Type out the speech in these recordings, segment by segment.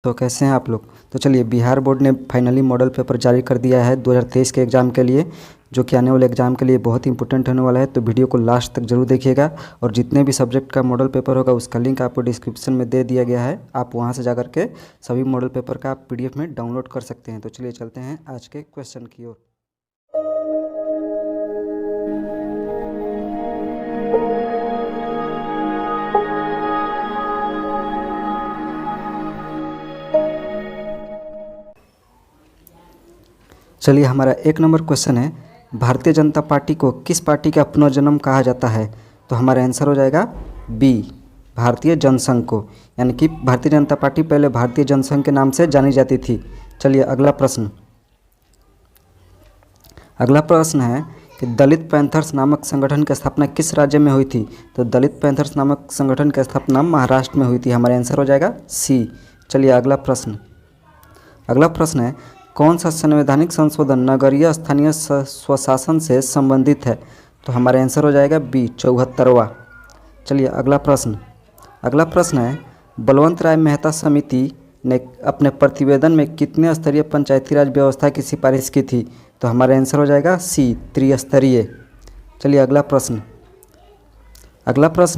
तो कैसे हैं आप लोग। तो चलिए, बिहार बोर्ड ने फाइनली मॉडल पेपर जारी कर दिया है 2023 के एग्ज़ाम के लिए, जो कि आने वाले एग्ज़ाम के लिए बहुत ही इंपॉर्टेंट होने वाला है। तो वीडियो को लास्ट तक जरूर देखिएगा और जितने भी सब्जेक्ट का मॉडल पेपर होगा उसका लिंक आपको डिस्क्रिप्शन में दे दिया गया है। आप वहां से जाकर के सभी मॉडल पेपर का आप PDF में डाउनलोड कर सकते हैं। तो चलिए चलते हैं आज के क्वेश्चन की ओर। चलिए, हमारा 1 नंबर क्वेश्चन है, भारतीय जनता पार्टी को किस पार्टी का पुनर्जन्म कहा जाता है। तो हमारा आंसर हो जाएगा बी, भारतीय जनसंघ को। यानी कि भारतीय जनता पार्टी पहले भारतीय जनसंघ के नाम से जानी जाती थी। चलिए अगला प्रश्न है कि दलित पैंथर्स नामक संगठन की स्थापना किस राज्य में हुई थी। तो दलित पैंथर्स नामक संगठन की स्थापना महाराष्ट्र में हुई थी। हमारा आंसर हो जाएगा सी। चलिए अगला प्रश्न है, कौन सा संवैधानिक संशोधन नगरीय स्थानीय स्वशासन से संबंधित है। तो हमारा आंसर हो जाएगा बी, 74वां। चलिए अगला प्रश्न है, बलवंत राय मेहता समिति ने अपने प्रतिवेदन में कितने स्तरीय पंचायती राज व्यवस्था की सिफारिश की थी। तो हमारा आंसर हो जाएगा सी, त्रिस्तरीय। चलिए अगला प्रश्न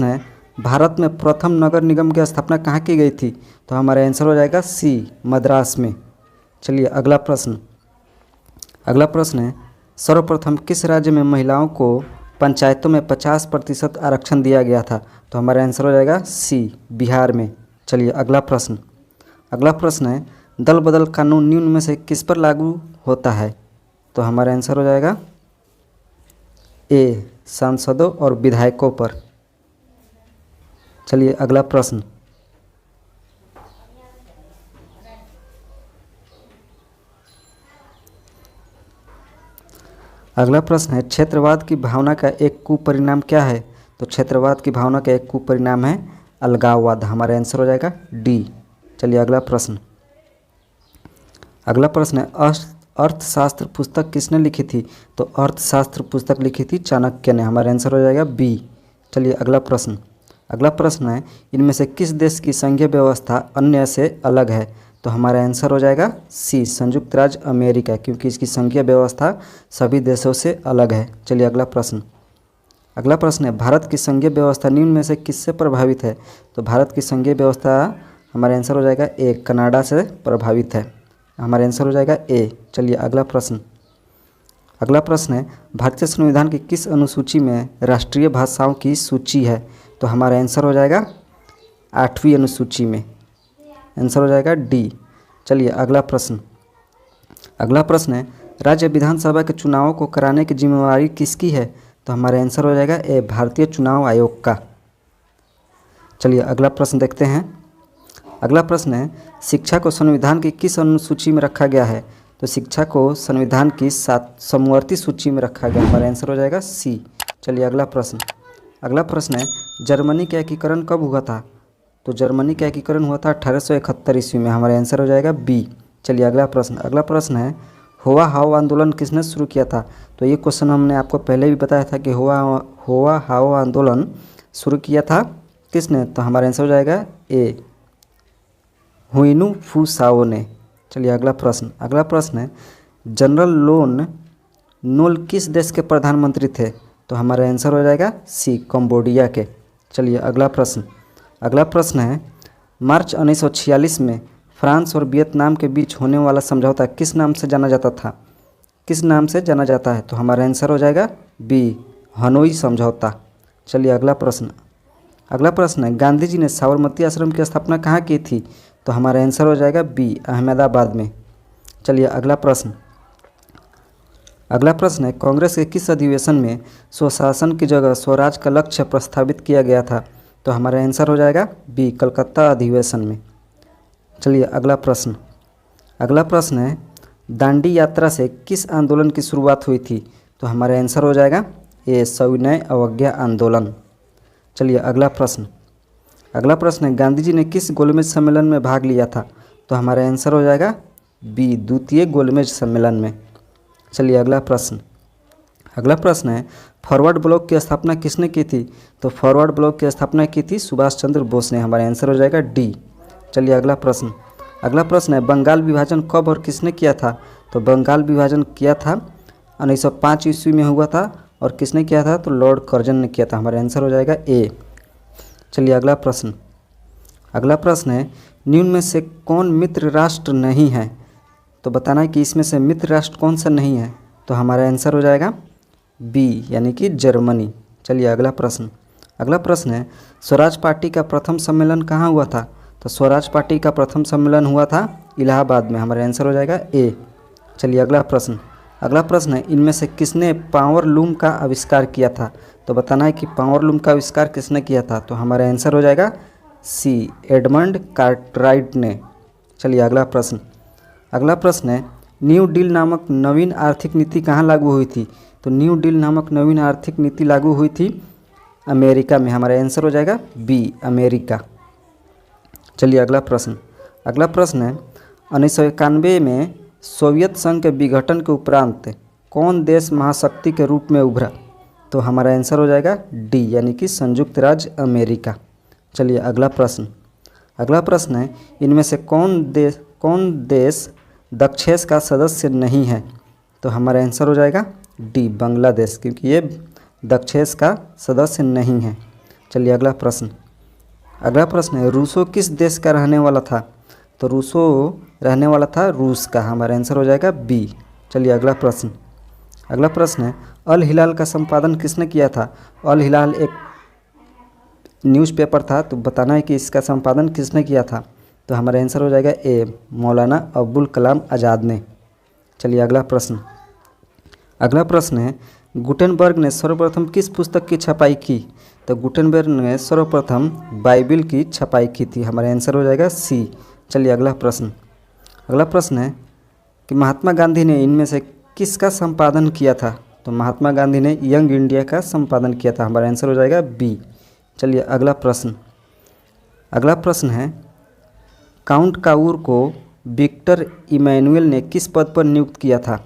है, भारत में प्रथम नगर निगम की स्थापना कहाँ की गई थी। तो हमारा आंसर हो जाएगा सी, मद्रास में। चलिए अगला प्रश्न है, सर्वप्रथम किस राज्य में महिलाओं को पंचायतों में 50% आरक्षण दिया गया था। तो हमारा आंसर हो जाएगा सी, बिहार में। चलिए अगला प्रश्न है, दल बदल कानून निम्न में से किस पर लागू होता है। तो हमारा आंसर हो जाएगा ए, सांसदों और विधायकों पर। चलिए अगला प्रश्न है, क्षेत्रवाद की भावना का एक कुपरिणाम क्या है। तो क्षेत्रवाद की भावना का एक कुपरिणाम है अलगाववाद। हमारा आंसर हो जाएगा डी। चलिए अगला प्रश्न है, अर्थशास्त्र पुस्तक किसने लिखी थी। तो अर्थशास्त्र पुस्तक लिखी थी चाणक्य ने। हमारा आंसर हो जाएगा बी। चलिए अगला प्रश्न है, इनमें से किस देश की संघीय व्यवस्था अन्य से अलग है। तो हमारा आंसर हो जाएगा सी, संयुक्त राज्य अमेरिका, क्योंकि इसकी संघीय व्यवस्था सभी देशों से अलग है। चलिए अगला प्रश्न है, भारत की संघीय व्यवस्था निम्न में से किससे प्रभावित है। तो भारत की संघीय व्यवस्था, हमारा आंसर हो जाएगा ए, कनाडा से प्रभावित है। हमारा आंसर हो जाएगा ए। चलिए अगला प्रश्न है, भारतीय संविधान की किस अनुसूची में राष्ट्रीय भाषाओं की सूची है। तो हमारा आंसर हो जाएगा 8वीं अनुसूची में। आंसर हो जाएगा डी। चलिए अगला प्रश्न है, राज्य विधानसभा के चुनावों को कराने की जिम्मेवारी किसकी है। तो हमारा आंसर हो जाएगा ए, भारतीय चुनाव आयोग का। चलिए अगला प्रश्न देखते हैं। अगला प्रश्न है, शिक्षा को संविधान की किस अनुसूची में रखा गया है। तो शिक्षा को संविधान की समवर्ती सूची में रखा गया। हमारा आंसर हो जाएगा सी। चलिए अगला प्रश्न है, जर्मनी का एकीकरण कब हुआ था। तो जर्मनी का एकीकरण हुआ था 1871 ईस्वी में। हमारा आंसर हो जाएगा बी। चलिए अगला प्रश्न है, होवा हाओ आंदोलन किसने शुरू किया था। तो ये क्वेश्चन हमने आपको पहले भी बताया था कि होवा हाओ आंदोलन शुरू किया था किसने। तो हमारा आंसर हो जाएगा ए, हुइनु फू साओ ने। चलिए अगला प्रश्न है, जनरल लोन नोल किस देश के प्रधानमंत्री थे। तो हमारा आंसर हो जाएगा सी, कंबोडिया के। चलिए अगला प्रश्न है, मार्च 1946 में फ्रांस और वियतनाम के बीच होने वाला समझौता किस नाम से जाना जाता है। तो हमारा आंसर हो जाएगा बी, हनोई समझौता। चलिए अगला प्रश्न है, गांधी जी ने साबरमती आश्रम की स्थापना कहाँ की थी। तो हमारा आंसर हो जाएगा बी, अहमदाबाद में। चलिए अगला प्रश्न है, कांग्रेस के किस अधिवेशन में स्वशासन की जगह स्वराज का लक्ष्य प्रस्तावित किया गया था। तो हमारा आंसर हो जाएगा बी, कलकत्ता अधिवेशन में। चलिए अगला प्रश्न है, दांडी यात्रा से किस आंदोलन की शुरुआत हुई थी। तो हमारा आंसर हो जाएगा ए, सविनय अवज्ञा आंदोलन। चलिए अगला प्रश्न है, गांधी जी ने किस गोलमेज सम्मेलन में भाग लिया था। तो हमारा आंसर हो जाएगा बी, द्वितीय गोलमेज सम्मेलन में। चलिए अगला प्रश्न है, फॉरवर्ड ब्लॉक की स्थापना किसने की थी। तो फॉरवर्ड ब्लॉक की स्थापना की थी सुभाष चंद्र बोस ने। हमारा आंसर हो जाएगा डी। चलिए अगला अगला प्रश्न है बंगाल विभाजन कब और किसने किया था? तो बंगाल विभाजन किया था 1905 ईस्वी में हुआ था। और किसने किया था? तो लॉर्ड कर्जन ने किया था। हमारा आंसर हो जाएगा ए। चलिए अगला प्रश्न। अगला प्रश्न है निम्न में से कौन मित्र राष्ट्र नहीं है? तो बताना है कि इसमें से मित्र राष्ट्र कौन सा नहीं है। तो हमारा आंसर हो जाएगा बी यानी कि जर्मनी। चलिए अगला प्रश्न। अगला प्रश्न है स्वराज पार्टी का प्रथम सम्मेलन कहाँ हुआ था? तो स्वराज पार्टी का प्रथम सम्मेलन हुआ था इलाहाबाद में। हमारा आंसर हो जाएगा ए। चलिए अगला प्रश्न। अगला प्रश्न है इनमें से किसने पावर लूम का आविष्कार किया था? तो बताना है कि पावर लूम का आविष्कार किसने किया था। तो हमारा आंसर हो जाएगा सी, एडमंड कार्टराइट ने। चलिए अगला प्रश्न। अगला प्रश्न है न्यू डील नामक नवीन आर्थिक नीति कहाँ लागू हुई थी? तो न्यू डील नामक नवीन आर्थिक नीति लागू हुई थी अमेरिका में। हमारा आंसर हो जाएगा बी, अमेरिका। चलिए अगला प्रश्न। अगला प्रश्न है 1991 में सोवियत संघ के विघटन के उपरांत कौन देश महाशक्ति के रूप में उभरा? तो हमारा आंसर हो जाएगा डी यानी कि संयुक्त राज्य अमेरिका। चलिए अगला प्रश्न। अगला प्रश्न है इनमें से कौन देश दक्षेस का सदस्य नहीं है? तो हमारा आंसर हो जाएगा डी, बांग्लादेश, क्योंकि ये दक्षेस का सदस्य नहीं है। चलिए अगला प्रश्न। अगला प्रश्न है रूसो किस देश का रहने वाला था? तो रूसो रहने वाला था रूस का। हमारा आंसर हो जाएगा बी। चलिए अगला प्रश्न। अगला प्रश्न है अल हिलाल का संपादन किसने किया था? अल हिलाल एक न्यूज़पेपर था। तो बताना है कि इसका संपादन किसने किया था। तो हमारा आंसर हो जाएगा ए, मौलाना अब्दुल कलाम आज़ाद ने। चलिए अगला प्रश्न। अगला प्रश्न है गुटेनबर्ग ने सर्वप्रथम किस पुस्तक की छपाई की? तो गुटेनबर्ग ने सर्वप्रथम बाइबिल की छपाई की थी। हमारा आंसर हो जाएगा सी। चलिए अगला प्रश्न। अगला प्रश्न है कि महात्मा गांधी ने इनमें से किसका संपादन किया था? तो महात्मा गांधी ने यंग इंडिया का संपादन किया था। हमारा आंसर हो जाएगा बी। चलिए अगला प्रश्न। अगला प्रश्न है काउंट काउर को विक्टर इमैनुअल ने किस पद पर नियुक्त किया था?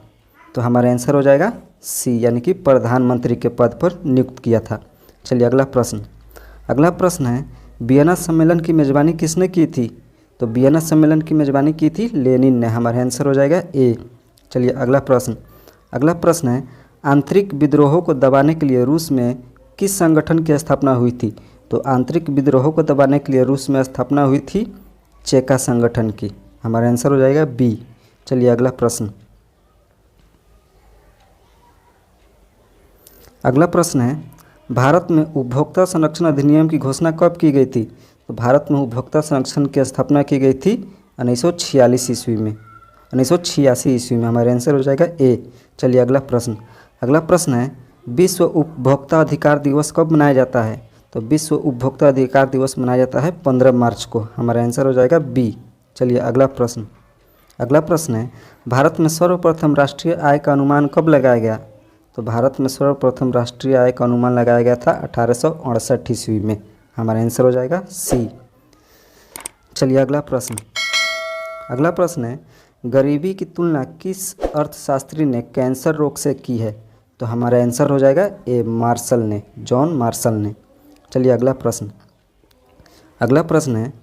तो हमारा आंसर हो जाएगा सी यानी कि प्रधानमंत्री के पद पर नियुक्त किया था। चलिए अगला प्रश्न। अगला प्रश्न है वियना सम्मेलन की मेज़बानी किसने की थी? तो वियना सम्मेलन की मेज़बानी की थी लेनिन ने। हमारा आंसर हो जाएगा ए। चलिए अगला प्रश्न। अगला प्रश्न है आंतरिक विद्रोहों को दबाने के लिए रूस में किस संगठन की स्थापना हुई थी? तो आंतरिक विद्रोहों को दबाने के लिए रूस में स्थापना हुई थी चेका संगठन की। हमारा आंसर हो जाएगा बी। चलिए अगला प्रश्न। अगला प्रश्न है भारत में उपभोक्ता संरक्षण अधिनियम की घोषणा कब की गई थी? तो भारत में उपभोक्ता संरक्षण की स्थापना की गई थी 1946 ईस्वी में। 1986 ईस्वी में। हमारा आंसर हो जाएगा ए। चलिए अगला प्रश्न। अगला प्रश्न है विश्व उपभोक्ता अधिकार दिवस कब मनाया जाता है? तो विश्व उपभोक्ता अधिकार दिवस मनाया जाता है 15 मार्च को। हमारा आंसर हो जाएगा बी। चलिए अगला प्रश्न। अगला प्रश्न है भारत में सर्वप्रथम राष्ट्रीय आय का अनुमान कब लगाया गया? तो भारत में सर्वप्रथम राष्ट्रीय आय का अनुमान लगाया गया था 1868 ईस्वी में। हमारा आंसर हो जाएगा सी। चलिए अगला प्रश्न। अगला प्रश्न है गरीबी की तुलना किस अर्थशास्त्री ने कैंसर रोग से की है? तो हमारा आंसर हो जाएगा ए, मार्शल ने, जॉन मार्शल ने। चलिए अगला प्रश्न। अगला प्रश्न है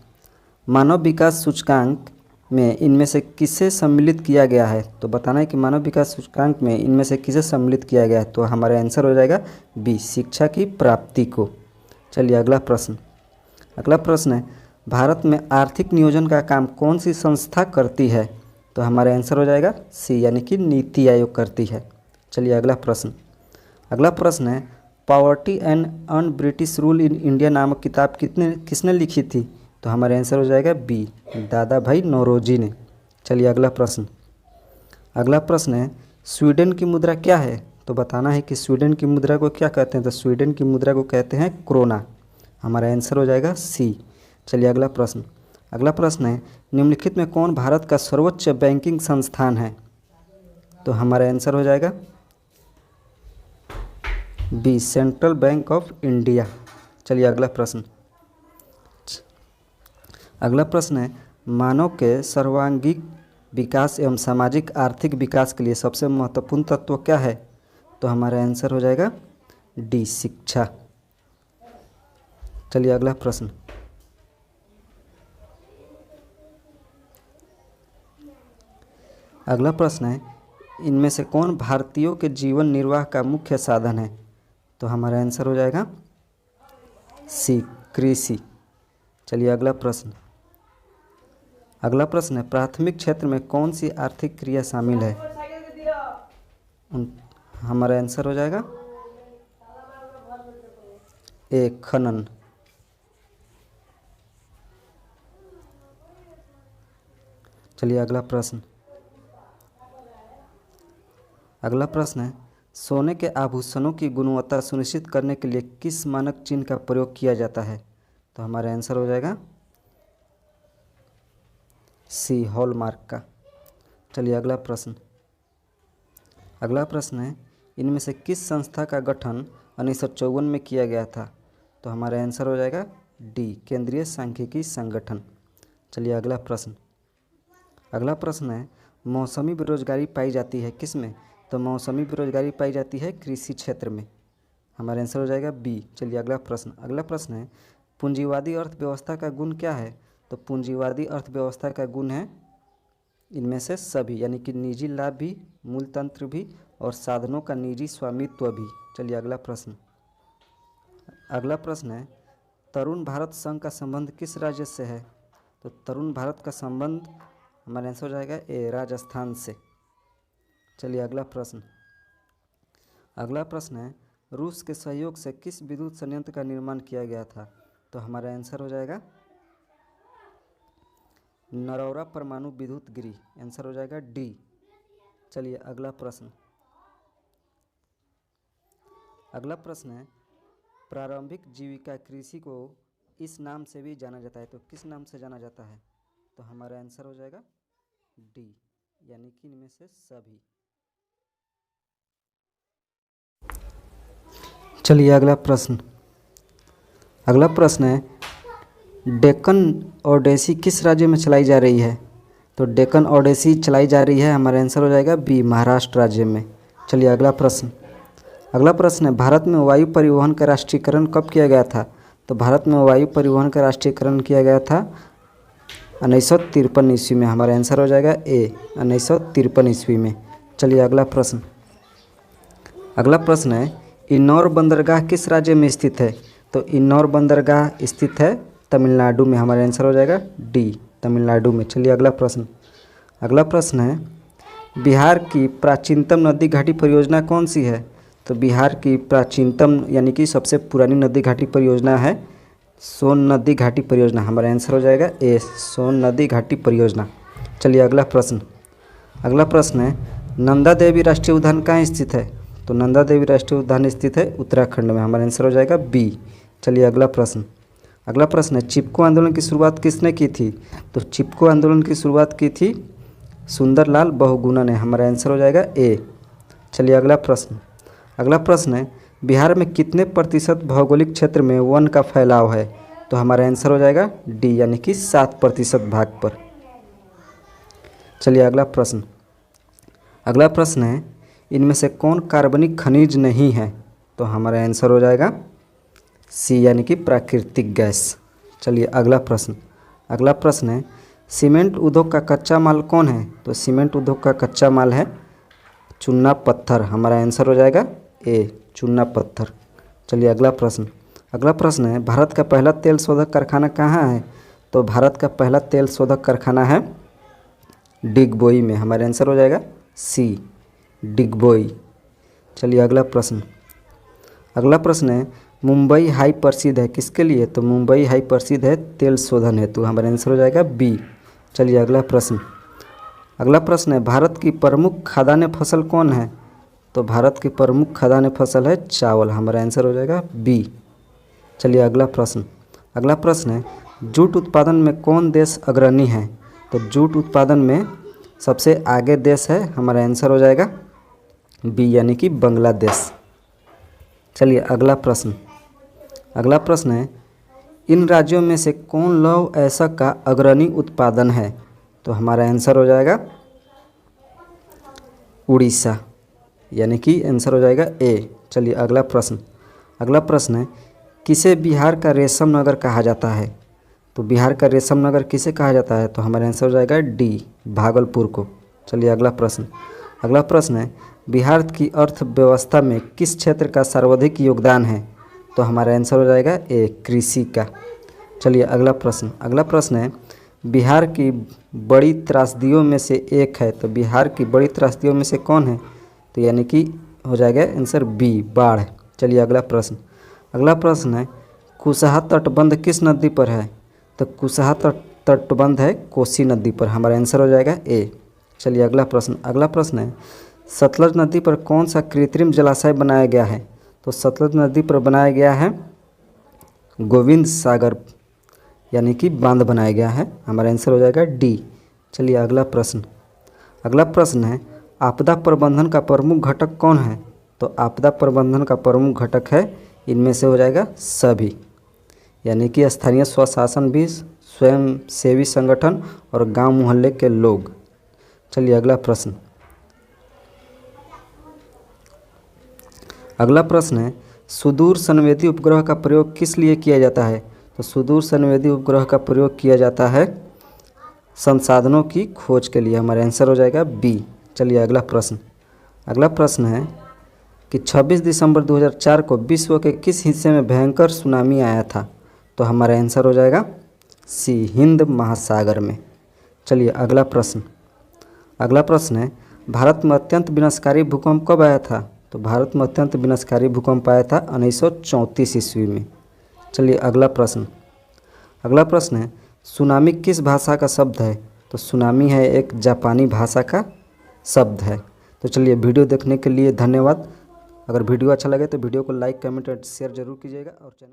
मानव विकास सूचकांक में इनमें से किसे सम्मिलित किया गया है? तो बताना है कि मानव विकास सूचकांक में इनमें से किसे सम्मिलित किया गया है। तो हमारा आंसर हो जाएगा बी, शिक्षा की प्राप्ति को। चलिए अगला प्रश्न। अगला प्रश्न है भारत में आर्थिक नियोजन का काम कौन सी संस्था करती है? तो हमारा आंसर हो जाएगा सी यानी कि नीति आयोग करती है। चलिए अगला प्रश्न। अगला प्रश्न है poverty and un British rule in India नामक किताब किसने लिखी थी? तो हमारा आंसर हो जाएगा बी, दादा भाई नौरोजी ने। चलिए अगला प्रश्न। अगला प्रश्न है स्वीडन की मुद्रा क्या है? तो बताना है कि स्वीडन की मुद्रा को क्या कहते हैं। तो स्वीडन की मुद्रा को कहते हैं क्रोना। हमारा आंसर हो जाएगा सी। चलिए अगला प्रश्न। अगला प्रश्न है निम्नलिखित में कौन भारत का सर्वोच्च बैंकिंग संस्थान है? तो हमारा आंसर हो जाएगा B, central bank of India. चलिए अगला प्रश्न। अगला प्रश्न है मानव के सर्वांगीण विकास एवं सामाजिक आर्थिक विकास के लिए सबसे महत्वपूर्ण तत्व क्या है? तो हमारा आंसर हो जाएगा डी, शिक्षा। चलिए अगला प्रश्न। अगला प्रश्न है, इनमें से कौन भारतीयों के जीवन निर्वाह का मुख्य साधन है? तो हमारा आंसर हो जाएगा सी, कृषि। चलिए अगला प्रश्न। अगला प्रश्न है, प्राथमिक क्षेत्र में कौन सी आर्थिक क्रिया शामिल है? हमारा आंसर हो जाएगा ए, खनन। चलिए अगला प्रश्न। अगला प्रश्न है, सोने के आभूषणों की गुणवत्ता सुनिश्चित करने के लिए किस मानक चिन्ह का प्रयोग किया जाता है? तो हमारा आंसर हो जाएगा सी, हॉलमार्क का। चलिए अगला प्रश्न। अगला प्रश्न है, इनमें से किस संस्था का गठन 1954 में किया गया था? तो हमारा आंसर हो जाएगा डी, केंद्रीय सांख्यिकी संगठन। चलिए अगला प्रश्न। अगला प्रश्न है, मौसमी बेरोजगारी पाई जाती है किस में? तो मौसमी बेरोजगारी पाई जाती है कृषि क्षेत्र में। हमारा आंसर हो जाएगा बी। चलिए अगला प्रश्न। अगला प्रश्न है, पूंजीवादी अर्थव्यवस्था का गुण क्या है? तो पूंजीवादी अर्थव्यवस्था का गुण है इनमें से सभी, यानी कि निजी लाभ भी, मूलतंत्र भी और साधनों का निजी स्वामित्व भी। चलिए अगला प्रश्न। अगला प्रश्न है, तरुण भारत संघ का संबंध किस राज्य से है? तो तरुण भारत का संबंध हमारा आंसर हो जाएगा ए, राजस्थान से। चलिए अगला प्रश्न। अगला प्रश्न है, रूस के सहयोग से किस विद्युत संयंत्र का निर्माण किया गया था? तो हमारा आंसर हो जाएगा नरौरा परमाणु विद्युत गृह। आंसर हो जाएगा डी। चलिए अगला प्रश्न। अगला प्रश्न है, प्रारंभिक जीविका कृषि को इस नाम से भी जाना जाता है, तो किस नाम से जाना जाता है? तो हमारा आंसर हो जाएगा डी, यानी कि इनमें से सभी। चलिए अगला प्रश्न। अगला प्रश्न है, डेक्कन ओडेसी किस राज्य में चलाई जा रही है? तो डेक्कन ओडेसी चलाई जा रही है, हमारा आंसर हो जाएगा बी, महाराष्ट्र राज्य में। चलिए अगला प्रश्न। अगला प्रश्न है, भारत में वायु परिवहन का राष्ट्रीयकरण कब किया गया था? तो भारत में वायु परिवहन का राष्ट्रीयकरण किया गया था 1953 ईस्वी में। हमारा आंसर हो जाएगा ए, 1953 ईस्वी में। चलिए अगला प्रश्न। अगला प्रश्न है, इन्नौर बंदरगाह किस राज्य में स्थित है? तो इन्नौर बंदरगाह स्थित है तमिलनाडु में। हमारा आंसर हो जाएगा डी, तमिलनाडु में। चलिए अगला प्रश्न। अगला प्रश्न है, बिहार की प्राचीनतम नदी घाटी परियोजना कौन सी है? तो बिहार की प्राचीनतम यानी कि सबसे पुरानी नदी घाटी परियोजना है सोन नदी घाटी परियोजना। हमारा आंसर हो जाएगा ए, सोन नदी घाटी परियोजना। चलिए अगला प्रश्न। अगला प्रश्न है, नंदा देवी राष्ट्रीय उद्यान कहाँ स्थित है? तो नंदा देवी राष्ट्रीय उद्यान स्थित है उत्तराखंड में। हमारा आंसर हो जाएगा बी। चलिए अगला प्रश्न। अगला प्रश्न है, चिपको आंदोलन की शुरुआत किसने की थी? तो चिपको आंदोलन की शुरुआत की थी सुंदरलाल बहुगुणा ने। हमारा आंसर हो जाएगा ए। चलिए अगला प्रश्न। अगला प्रश्न है, बिहार में कितने प्रतिशत भौगोलिक क्षेत्र में वन का फैलाव है? तो हमारा आंसर हो जाएगा डी, यानी कि 7% भाग पर। चलिए अगला प्रश्न। अगला प्रश्न है, इनमें से कौन कार्बनिक खनिज नहीं है? तो हमारा आंसर हो जाएगा सी, यानी कि प्राकृतिक गैस। चलिए अगला प्रश्न। अगला प्रश्न है, सीमेंट उद्योग का कच्चा माल कौन है? तो सीमेंट उद्योग का कच्चा माल है चूना पत्थर। हमारा आंसर हो जाएगा ए, चूना पत्थर। चलिए अगला प्रश्न। अगला प्रश्न है, भारत का पहला तेल शोधक कारखाना कहाँ है? तो भारत का पहला तेल शोधक कारखाना है डिगबोई में। हमारा आंसर हो जाएगा सी, डिगबोई। चलिए अगला प्रश्न। अगला प्रश्न है, मुंबई हाई प्रसिद्ध है किसके लिए? तो मुंबई हाई प्रसिद्ध है तेल शोधन हेतु। हमारा आंसर हो जाएगा बी। चलिए अगला प्रश्न। अगला प्रश्न है, भारत की प्रमुख खाद्यान्न फसल कौन है? तो भारत की प्रमुख खाद्यान्न फसल है चावल। हमारा आंसर हो जाएगा बी। चलिए अगला प्रश्न। अगला प्रश्न है, जूट उत्पादन में कौन देश अग्रणी है? तो जूट उत्पादन में सबसे आगे देश है, हमारा आंसर हो जाएगा बी, यानी कि बांग्लादेश। चलिए अगला प्रश्न। अगला प्रश्न है, इन राज्यों में से कौन लौह अयस्क का अग्रणी उत्पादन है? तो हमारा आंसर हो जाएगा उड़ीसा, यानी कि आंसर हो जाएगा ए। चलिए अगला प्रश्न। अगला प्रश्न है, किसे बिहार का रेशम नगर कहा जाता है? तो बिहार का रेशम नगर किसे कहा जाता है? तो हमारा आंसर हो जाएगा डी, भागलपुर को। चलिए अगला प्रश्न है बिहार की अर्थव्यवस्था में किस क्षेत्र का सर्वाधिक योगदान है? तो हमारा आंसर हो जाएगा ए, कृषि का। चलिए अगला प्रश्न है बिहार की बड़ी त्रासदियों में से एक है, तो बिहार की बड़ी त्रासदियों में से कौन है? तो यानी कि हो जाएगा आंसर बी, बाढ़। चलिए अगला प्रश्न है कुशहा तटबंध किस नदी पर है? तो कुशहा तटबंध है कोसी नदी पर, हमारा आंसर हो जाएगा ए। चलिए अगला प्रश्न है सतलज नदी पर कौन सा कृत्रिम जलाशय बनाया गया है? तो सतलज नदी पर बनाया गया है गोविंद सागर, यानी कि बांध बनाया गया है, हमारा आंसर हो जाएगा डी। चलिए अगला प्रश्न है आपदा प्रबंधन का प्रमुख घटक कौन है? तो आपदा प्रबंधन का प्रमुख घटक है इनमें से हो जाएगा सभी, यानी कि स्थानीय स्वशासन भी, स्वयं सेवी संगठन और गांव मोहल्ले के लोग। चलिए अगला प्रश्न है सुदूर संवेदी उपग्रह का प्रयोग किस लिए किया जाता है? तो सुदूर संवेदी उपग्रह का प्रयोग किया जाता है संसाधनों की खोज के लिए, हमारा आंसर हो जाएगा बी। चलिए अगला प्रश्न है कि 26 दिसंबर 2004 को विश्व के किस हिस्से में भयंकर सुनामी आया था? तो हमारा आंसर हो जाएगा सी, हिंद महासागर में। चलिए अगला प्रश्न है भारत में अत्यंत विनाशकारी भूकंप कब आया था? तो भारत में अत्यंत विनाशकारी भूकंप आया था 1934 ईस्वी में। चलिए अगला प्रश्न है सुनामी किस भाषा का शब्द है? तो सुनामी है एक जापानी भाषा का शब्द है। तो चलिए वीडियो देखने के लिए धन्यवाद। अगर वीडियो अच्छा लगे तो वीडियो को लाइक, कमेंट और शेयर जरूर कीजिएगा और चैनल